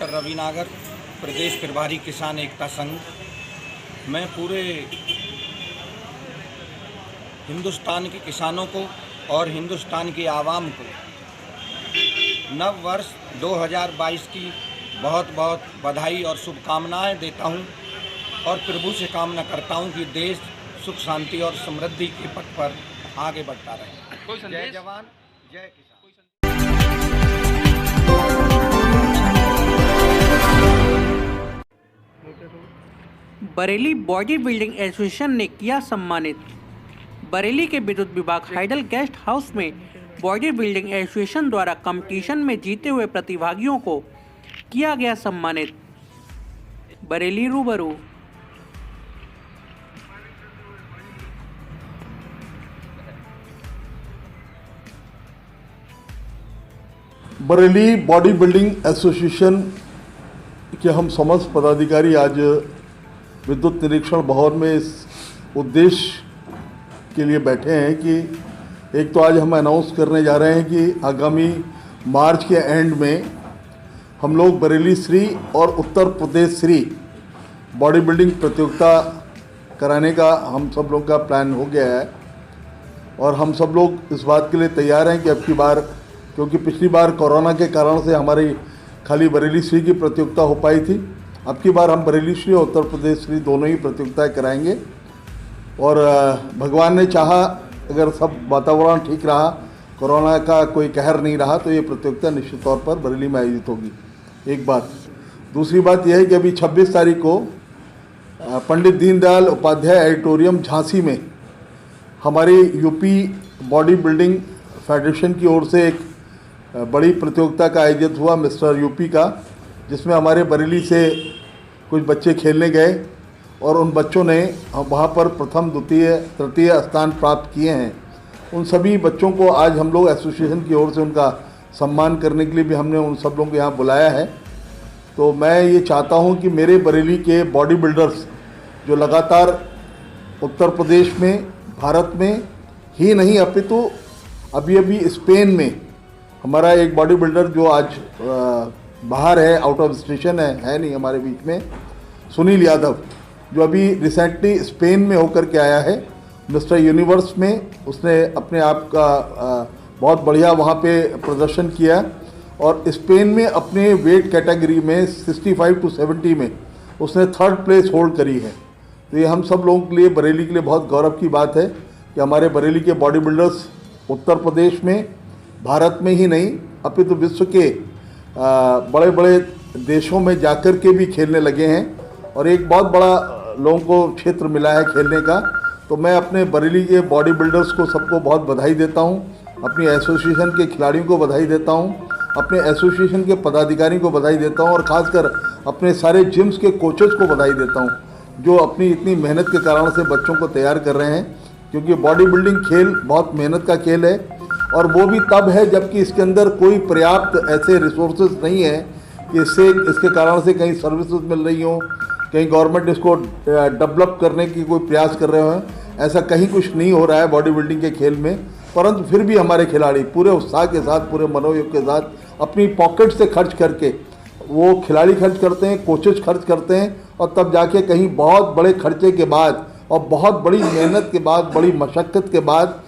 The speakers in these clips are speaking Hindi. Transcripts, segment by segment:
डॉक्टर रवि नागर, प्रदेश प्रभारी किसान एकता संघ। मैं पूरे हिंदुस्तान के किसानों को और हिंदुस्तान की आवाम को नव वर्ष 2022 की बहुत बहुत बधाई और शुभकामनाएं देता हूं और प्रभु से कामना करता हूं कि देश सुख शांति और समृद्धि के पथ पर आगे बढ़ता रहे। जय जवान, जय किसान। बरेली बॉडी बिल्डिंग एसोसिएशन ने किया सम्मानित। बरेली के विद्युत विभाग हाइडल गेस्ट हाउस में बॉडी बिल्डिंग एसोसिएशन द्वारा कंपटीशन में जीते हुए प्रतिभागियों को किया गया सम्मानित। बरेली रूबरू। बरेली बॉडी बिल्डिंग एसोसिएशन के हम समस्त पदाधिकारी आज विद्युत निरीक्षण भवन में इस उद्देश्य के लिए बैठे हैं कि एक तो आज हम अनाउंस करने जा रहे हैं कि आगामी मार्च के एंड में हम लोग बरेली श्री और उत्तर प्रदेश श्री बॉडी बिल्डिंग प्रतियोगिता कराने का हम सब लोग का प्लान हो गया है और हम सब लोग इस बात के लिए तैयार हैं कि अब की बार, क्योंकि पिछली बार कोरोना के कारण से हमारी खाली बरेली श्री की प्रतियोगिता हो पाई थी, अब की बार हम बरेली श्री और उत्तर प्रदेश श्री दोनों ही प्रतियोगिताएं कराएंगे और भगवान ने चाहा, अगर सब वातावरण ठीक रहा, कोरोना का कोई कहर नहीं रहा, तो ये प्रतियोगिता निश्चित तौर पर बरेली में आयोजित होगी। एक बात। दूसरी बात यह है कि अभी 26 तारीख को पंडित दीनदयाल उपाध्याय ऑडिटोरियम झांसी में हमारी यूपी बॉडी बिल्डिंग फेडरेशन की ओर से एक बड़ी प्रतियोगिता का आयोजित हुआ, मिस्टर यूपी का, जिसमें हमारे बरेली से कुछ बच्चे खेलने गए और उन बच्चों ने वहाँ पर प्रथम, द्वितीय, तृतीय स्थान प्राप्त किए हैं। उन सभी बच्चों को आज हम लोग एसोसिएशन की ओर से उनका सम्मान करने के लिए भी हमने उन सब लोगों को यहाँ बुलाया है। तो मैं ये चाहता हूँ कि मेरे बरेली के बॉडी बिल्डर्स जो लगातार उत्तर प्रदेश में, भारत में ही नहीं अपितु अभी स्पेन में हमारा एक बॉडी बिल्डर जो आज बाहर है, आउट ऑफ स्टेशन है नहीं हमारे बीच में, सुनील यादव, जो अभी रिसेंटली स्पेन में होकर के आया है, मिस्टर यूनिवर्स में उसने अपने आप का बहुत बढ़िया वहाँ पे प्रदर्शन किया और स्पेन में अपने वेट कैटेगरी में 65 to 70 में उसने 3rd प्लेस होल्ड करी है। तो ये हम सब लोगों के लिए, बरेली के लिए बहुत गौरव की बात है कि हमारे बरेली के बॉडी बिल्डर्स उत्तर प्रदेश में, भारत में ही नहीं अपितु विश्व के बड़े बड़े देशों में जाकर के भी खेलने लगे हैं और एक बहुत बड़ा लोगों को क्षेत्र मिला है खेलने का। तो मैं अपने बरेली के बॉडी बिल्डर्स को सबको बहुत बधाई देता हूं, अपनी एसोसिएशन के खिलाड़ियों को बधाई देता हूं, अपने एसोसिएशन के पदाधिकारियों को बधाई देता हूं और ख़ासकर अपने सारे जिम्स के कोचेस को बधाई देता हूं जो अपनी इतनी मेहनत के कारण से बच्चों को तैयार कर रहे हैं, क्योंकि बॉडी बिल्डिंग खेल बहुत मेहनत का खेल है और वो भी तब है जबकि इसके अंदर कोई पर्याप्त ऐसे रिसोर्सेज नहीं है कि इसके कारण से कहीं सर्विसेज मिल रही हो, कहीं गवर्नमेंट इसको डेवलप करने की कोई प्रयास कर रहे हो। ऐसा कहीं कुछ नहीं हो रहा है बॉडी बिल्डिंग के खेल में, परंतु फिर भी हमारे खिलाड़ी पूरे उत्साह के साथ, पूरे मनोयोग के साथ अपनी पॉकेट से खर्च करके, वो खिलाड़ी खर्च करते हैं, कोचेज खर्च करते हैं और तब जाके कहीं बहुत बड़े खर्चे के बाद और बहुत बड़ी मेहनत के बाद, बड़ी मशक्क़त के बाद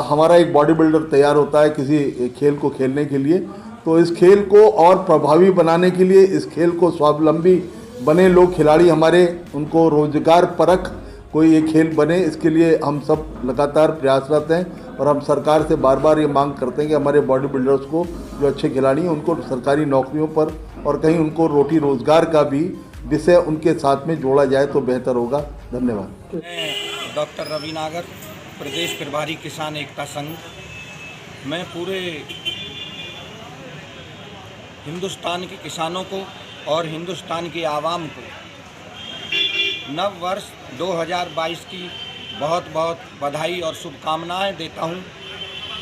हमारा एक बॉडी बिल्डर तैयार होता है किसी खेल को खेलने के लिए। तो इस खेल को और प्रभावी बनाने के लिए, इस खेल को स्वावलंबी बने लोग, खिलाड़ी हमारे, उनको रोजगार परख कोई ये खेल बने, इसके लिए हम सब लगातार प्रयासरत हैं और हम सरकार से बार बार ये मांग करते हैं कि हमारे बॉडी बिल्डर्स को, जो अच्छे खिलाड़ी हैं, उनको सरकारी नौकरियों पर और कहीं उनको रोटी रोजगार का भी विषय उनके साथ में जोड़ा जाए तो बेहतर होगा। धन्यवाद। डॉक्टर रवि नागर, प्रदेश प्रभारी किसान एकता संघ। मैं पूरे हिंदुस्तान के किसानों को और हिंदुस्तान की आवाम को नव वर्ष 2022 की बहुत बहुत बधाई और शुभकामनाएं देता हूं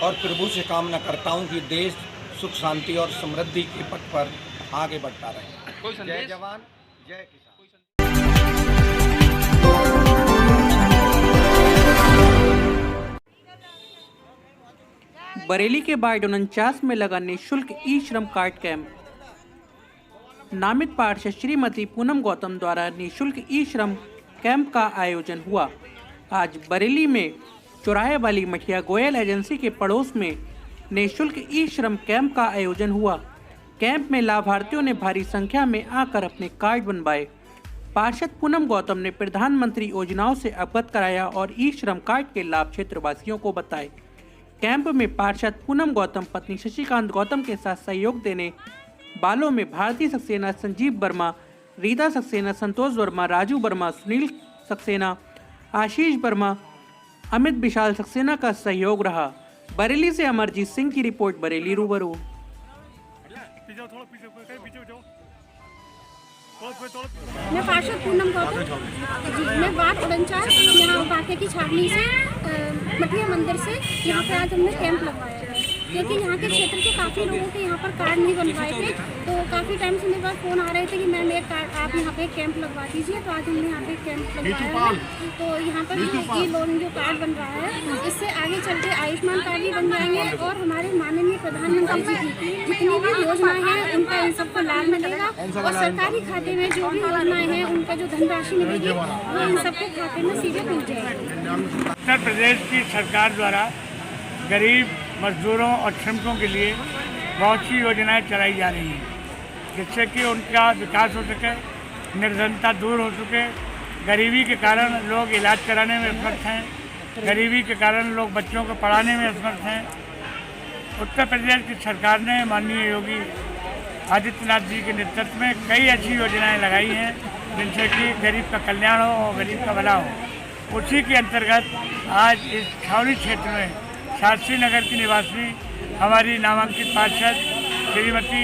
और प्रभु से कामना करता हूं कि देश सुख शांति और समृद्धि के पथ पर आगे बढ़ता रहे। जय जवान, जय किसान। बरेली के वार्ड 49 में लगा निःशुल्क ई श्रम कार्ड कैंप। नामित पार्षद श्रीमती पूनम गौतम द्वारा निःशुल्क ई श्रम कैंप का आयोजन हुआ। आज बरेली में चौराहे वाली मठिया गोयल एजेंसी के पड़ोस में निःशुल्क ई श्रम कैंप का आयोजन हुआ। कैंप में लाभार्थियों ने भारी संख्या में आकर अपने कार्ड बनवाए। पार्षद पूनम गौतम ने प्रधानमंत्री योजनाओं से अवगत कराया और ई श्रम कार्ड के लाभ क्षेत्रवासियों को बताए। कैंप में पार्षद पूनम गौतम पत्नी शशिकांत गौतम के साथ सहयोग देने वालों में भारतीय सक्सेना संजीव वर्मा, रीता सक्सेना, संतोष वर्मा, राजू वर्मा, सुनील सक्सेना, आशीष वर्मा, अमित विशाल सक्सेना का सहयोग रहा। बरेली से अमरजीत सिंह की रिपोर्ट। बरेली रूबरू। मैं पार्षद पूनम गौतम जी, मैं वार्ड 49 यहाँ बाके की छावनी से मठिया मंदिर से यहाँ पे आज हमने कैंप लगवाया है, क्योंकि यहाँ के क्षेत्र के काफ़ी लोगों के यहाँ पर कार्ड नहीं बनवाए थे। तो काफ़ी टाइम से मेरे पास फ़ोन आ रहे थे कि मैम एक कार्ड आप यहाँ पे कैंप लगवा दीजिए। तो आज हमने यहाँ पे कैंप लगवाया है। तो यहाँ पर जो ई लोन जो कार्ड बन रहा है, इससे आगे चल के आयुष्मान कार्ड भी बन जाएंगे और हमारे माननीय प्रधानमंत्री जी की जितनी भी योजनाएं हैं उनका इन सबको लाभ मिलेगा और सरकारी खाते में जो भी योजनाएं हैं उनका जो धनराशि मिलेगी वो इन सबके खाते में सीधे पहुँच जाएगी। उत्तर प्रदेश की सरकार द्वारा गरीब मजदूरों और श्रमिकों के लिए बहुत सी योजनाएं चलाई जा रही हैं, जिससे कि उनका विकास हो सके, निर्धनता दूर हो सके। गरीबी के कारण लोग इलाज कराने में असमर्थ हैं, गरीबी के कारण लोग बच्चों को पढ़ाने में असमर्थ हैं। उत्तर प्रदेश की सरकार ने माननीय योगी आदित्यनाथ जी के नेतृत्व में कई अच्छी योजनाएं लगाई हैं, जिनसे कि गरीब का कल्याण हो और गरीब का भला हो। उसी के अंतर्गत आज इस छावनी क्षेत्र में शास्त्री नगर की निवासी हमारी नामांकित पार्षद श्रीमती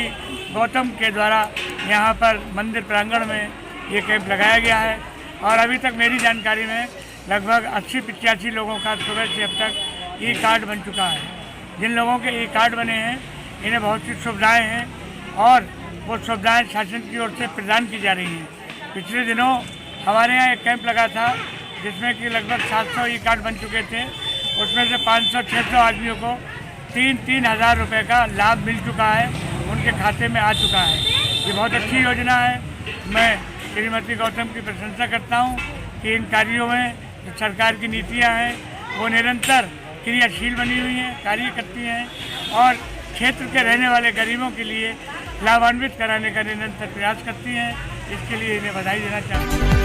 गौतम के द्वारा यहाँ पर मंदिर प्रांगण में ये कैंप लगाया गया है और अभी तक मेरी जानकारी में लगभग 80-85 लोगों का सुबह से अब तक ई कार्ड बन चुका है। जिन लोगों के ई कार्ड बने हैं इन्हें बहुत सी सुविधाएँ हैं और वो सुविधाएँ शासन की ओर से प्रदान की जा रही हैं। पिछले दिनों हमारे यहाँ एक कैंप लगा था जिसमें कि लगभग 700 ई कार्ड बन चुके थे। उसमें से 500-600 आदमियों को 3-3 हज़ार रुपये का लाभ मिल चुका है, उनके खाते में आ चुका है। ये बहुत अच्छी योजना है। मैं श्रीमती गौतम की प्रशंसा करता हूँ कि इन कार्यों में जो सरकार की नीतियाँ हैं वो निरंतर क्रियाशील बनी हुई हैं, कार्य करती हैं और क्षेत्र के रहने वाले गरीबों के लिए लाभान्वित कराने का निरंतर प्रयास करती हैं। इसके लिए इन्हें बधाई देना चाहता हूँ।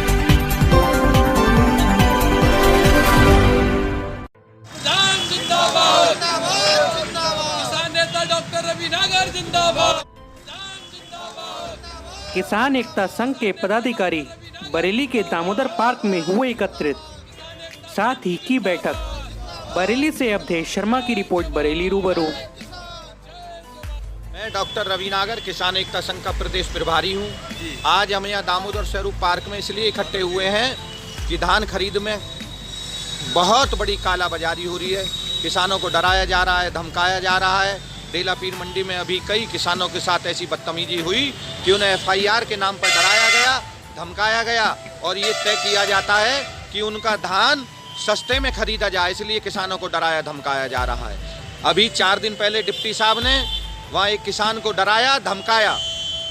किसान एकता संघ के पदाधिकारी बरेली के दामोदर पार्क में हुए एकत्रित, साथ ही की बैठक। बरेली से अवधेश शर्मा की रिपोर्ट। बरेली रूबरू। मैं डॉक्टर रविनागर किसान एकता संघ का प्रदेश प्रभारी हूँ। आज हम यहाँ दामोदर स्वरूप पार्क में इसलिए इकट्ठे हुए हैं कि धान खरीद में बहुत बड़ी कालाबाजारी हो रही है। किसानों को डराया जा रहा है, धमकाया जा रहा है। डेला पीर मंडी में अभी कई किसानों के साथ ऐसी बदतमीजी हुई कि उन्हें FIR के नाम पर डराया गया, धमकाया गया और ये तय किया जाता है कि उनका धान सस्ते में खरीदा जाए, इसलिए किसानों को डराया धमकाया जा रहा है। अभी 4 दिन पहले डिप्टी साहब ने वहाँ एक किसान को डराया धमकाया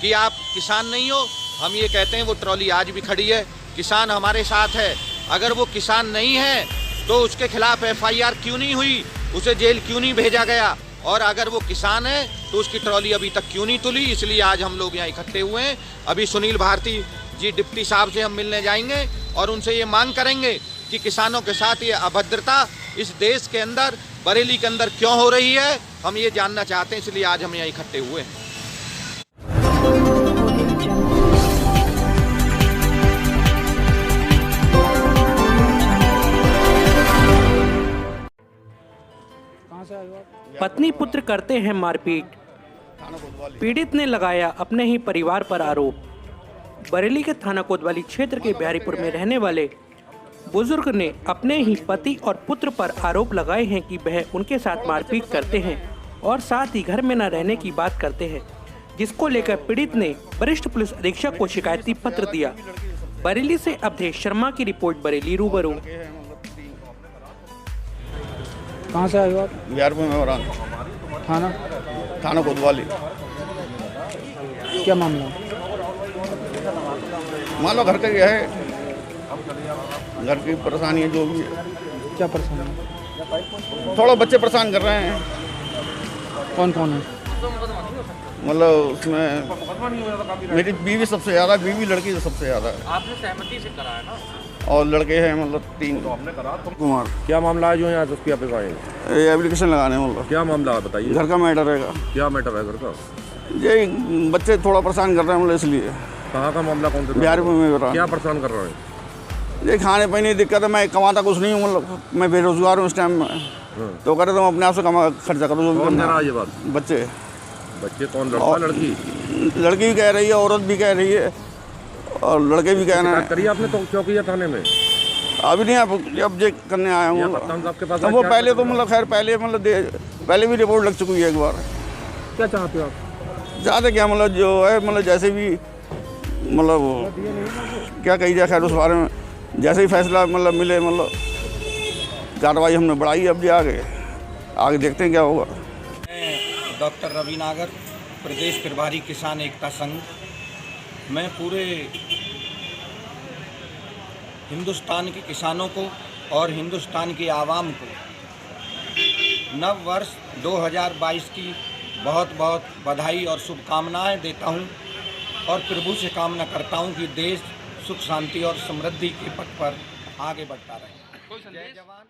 कि आप किसान नहीं हो। हम ये कहते हैं वो ट्रॉली आज भी खड़ी है, किसान हमारे साथ है। अगर वो किसान नहीं है तो उसके खिलाफ FIR क्यों नहीं हुई, उसे जेल क्यों नहीं भेजा गया, और अगर वो किसान है तो उसकी ट्रॉली अभी तक क्यों नहीं तुली। इसलिए आज हम लोग यहाँ इकट्ठे हुए हैं। अभी सुनील भारती जी डिप्टी साहब से हम मिलने जाएंगे और उनसे ये मांग करेंगे कि किसानों के साथ ये अभद्रता इस देश के अंदर, बरेली के अंदर क्यों हो रही है, हम ये जानना चाहते हैं। इसलिए आज हम यहाँ इकट्ठे हुए हैं। पत्नी पुत्र करते हैं मारपीट, पीड़ित ने लगाया अपने ही परिवार पर आरोप। बरेली के थाना कोतवाली क्षेत्र के बिहारीपुर में रहने वाले बुजुर्ग ने अपने ही पति और पुत्र पर आरोप लगाए हैं कि वह उनके साथ मारपीट करते हैं और साथ ही घर में न रहने की बात करते हैं, जिसको लेकर पीड़ित ने वरिष्ठ पुलिस अधीक्षक को शिकायती पत्र दिया। बरेली से अवधेश शर्मा की रिपोर्ट। बरेली रूबरू। कहाँ से आए हो आप? बिहारपुर में वरान थाना थाना कोतवाली। क्या मामला है? मान लो घर का ये है, घर की परेशानी है जो भी है। क्या परेशानी है? थोड़ा बच्चे परेशान कर रहे हैं, कौन कौन है? मतलब उसमें मेरी बीवी सबसे ज़्यादा, बीवी लड़की सबसे ज़्यादा। आपने सहमति से करा है ना? और लड़के हैं मतलब 3। कुमार। क्या मामला है जो यहाँ तस्वीर पे आए? ये एप्लीकेशन लगाने मतलब। क्या मामला है बताइए? घर का मैटर है। क्या मैटर है घर का? ये बच्चे थोड़ा परेशान कर रहे हैं मतलब इसलिए। कहाँ का मामला, कौन सा? बिहार में क्या परेशान कर रहे हैं? ये खाने पीने की दिक्कत है, मैं कमाता कुछ नहीं हूँ, मतलब मैं बेरोजगार हूँ इस टाइम में। तो कहते तुम अपने आप से खर्चा करो जो भी कौन करना कह रहा है है। ये बात? बच्चे कौन, लड़का लड़की? लड़की भी कह रही है, औरत भी कह रही है और लड़के भी कह रहे हैं। करिए आपने तो क्यों किया थाने में? अभी नहीं, अब जे करने आया हूँ। आपके पास तो वो पहले तो मतलब खैर पहले मतलब पहले भी रिपोर्ट लग चुकी है एक बार। क्या चाहते हो आप? चाहते क्या मतलब जो है मतलब जैसे भी मतलब क्या कही जाए, खैर उस बारे में जैसे ही फैसला मतलब मिले, मतलब कार्रवाई हमने बढ़ाई। अब जो आगे देखते हैं क्या होगा। मैं डॉक्टर रवि नागर, प्रदेश प्रभारी किसान एकता संघ। मैं पूरे हिंदुस्तान के किसानों को और हिंदुस्तान की आवाम को नव वर्ष 2022 की बहुत बहुत बधाई और शुभकामनाएं देता हूं और प्रभु से कामना करता हूं कि देश सुख शांति और समृद्धि के पथ पर आगे बढ़ता रहे। जय जवान।